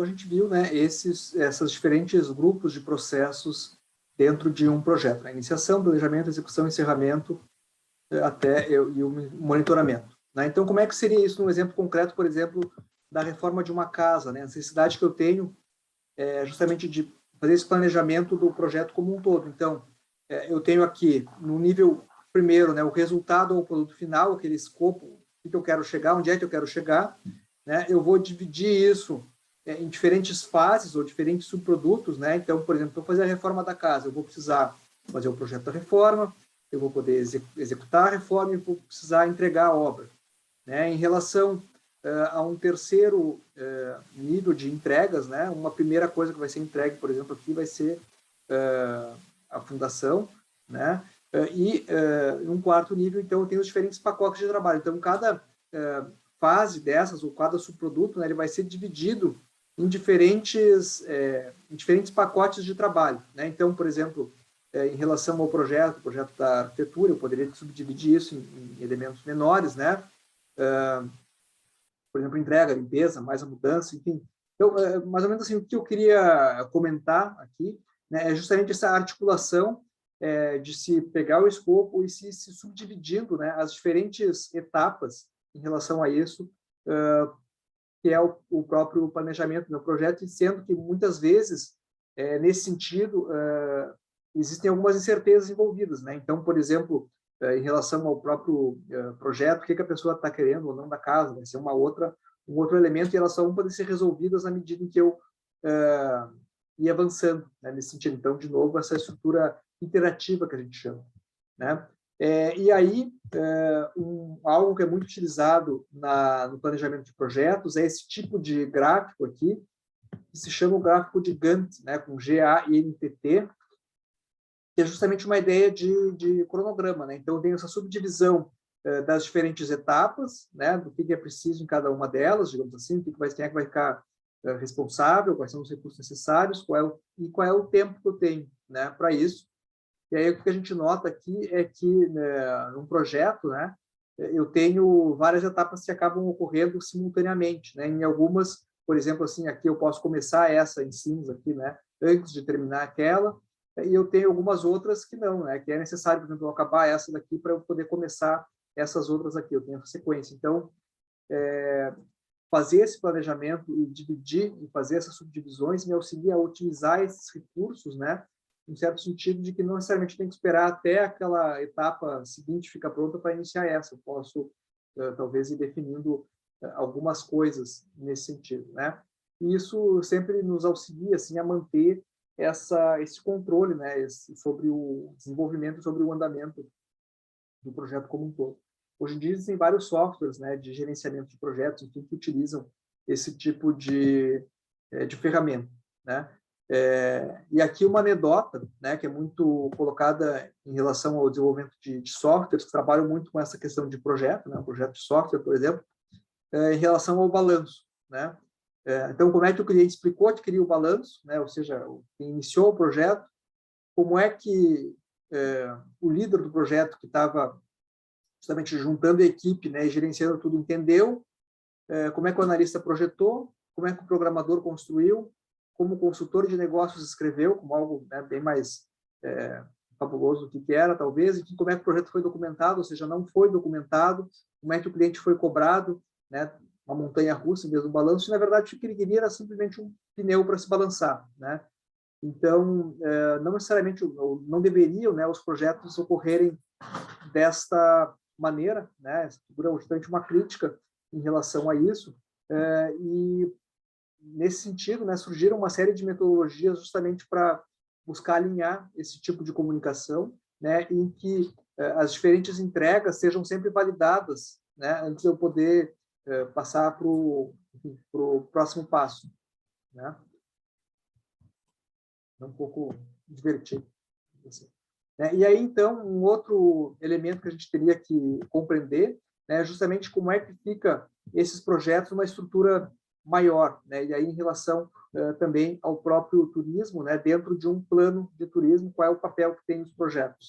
Então, a gente viu, né, essas diferentes grupos de processos dentro de um projeto, né? Iniciação, planejamento, execução, encerramento, e o monitoramento, né? Então, como é que seria isso num exemplo concreto, por exemplo, da reforma de uma casa, né? A necessidade que eu tenho é justamente de fazer esse planejamento do projeto como um todo. Então, eu tenho aqui, no nível primeiro, né, o resultado ou o produto final, aquele escopo, o que eu quero chegar, onde é que eu quero chegar, né? Eu vou dividir isso em diferentes fases ou diferentes subprodutos, né? Então, por exemplo, para fazer a reforma da casa, eu vou precisar fazer o projeto da reforma, eu vou poder executar a reforma e vou precisar entregar a obra, né? Em relação a um terceiro nível de entregas, né? Uma primeira coisa que vai ser entregue, por exemplo, aqui vai ser a fundação, né? E um quarto nível, então, eu tenho os diferentes pacotes de trabalho. Então, cada fase dessas, ou cada subproduto, né, ele vai ser dividido em diferentes pacotes de trabalho, né? Então, por exemplo, em relação ao projeto, o projeto da arquitetura, eu poderia subdividir isso em elementos menores, né? Por exemplo, entrega, limpeza, mais a mudança, enfim. Então, mais ou menos assim, o que eu queria comentar aqui, né, é justamente essa articulação de se pegar o escopo e se subdividindo, né, as diferentes etapas em relação a isso, que é o próprio planejamento do meu projeto, e sendo que muitas vezes, nesse sentido, existem algumas incertezas envolvidas, né? Então, por exemplo, em relação ao próprio projeto, o que a pessoa está querendo ou não da casa, vai ser um outro elemento, e elas só vão poder ser resolvidas na medida em que eu ir avançando, né, nesse sentido. Então, de novo, essa estrutura interativa que a gente chama, né? E aí, algo que é muito utilizado no planejamento de projetos é esse tipo de gráfico aqui, que se chama o gráfico de Gantt, né, com G-A-N-T-T, que é justamente uma ideia de cronograma, né? Então, eu tenho essa subdivisão das diferentes etapas, né, do que é preciso em cada uma delas, digamos assim, quem é que vai ficar responsável, quais são os recursos necessários, qual é o tempo que eu tenho, né, para isso. E aí o que a gente nota aqui é que, né, num projeto, né, eu tenho várias etapas que acabam ocorrendo simultaneamente, né? Em algumas, por exemplo, assim, aqui eu posso começar essa em cinza aqui, né, antes de terminar aquela, e eu tenho algumas outras que não, né, que é necessário, por exemplo, eu acabar essa daqui para eu poder começar essas outras aqui, eu tenho essa sequência. Então, fazer esse planejamento e dividir e fazer essas subdivisões me auxilia a otimizar esses recursos, né, em certo sentido de que não necessariamente tem que esperar até aquela etapa seguinte ficar pronta para iniciar essa. Eu posso, talvez, ir definindo algumas coisas nesse sentido, né? E isso sempre nos auxilia, assim, a manter esse controle, né, sobre o desenvolvimento, sobre o andamento do projeto como um todo. Hoje em dia existem vários softwares, né, de gerenciamento de projetos, enfim, que utilizam esse tipo de ferramenta, né? E aqui uma anedota, né, que é muito colocada em relação ao desenvolvimento de softwares que trabalham muito com essa questão de projeto, né, um projeto de software, por exemplo, em relação ao balanço, né? Então, como é que o cliente explicou, adquiriu o balanço, né, ou seja, quem iniciou o projeto, como é que o líder do projeto que estava justamente juntando a equipe, né, e gerenciando tudo, entendeu como é que o analista projetou, como é que o programador construiu, como o consultor de negócios escreveu, como algo, né, bem mais fabuloso do que era, talvez, e como é que o projeto foi documentado, ou seja, não foi documentado, como é que o cliente foi cobrado, né, uma montanha-russa mesmo do balanço, e, na verdade, o que ele queria era simplesmente um pneu para se balançar, né? Então, não necessariamente, não deveriam, né, os projetos ocorrerem desta maneira, né? Essa figura é bastante uma crítica em relação a isso, e nesse sentido, né, surgiram uma série de metodologias justamente para buscar alinhar esse tipo de comunicação, né, em que as diferentes entregas sejam sempre validadas, né, antes de eu poder passar para o próximo passo, né? É um pouco divertido, assim, né? E aí, então, um outro elemento que a gente teria que compreender, né, é justamente como é que fica esses projetos numa estrutura maior, né? E aí em relação também ao próprio turismo, né, dentro de um plano de turismo, qual é o papel que tem os projetos.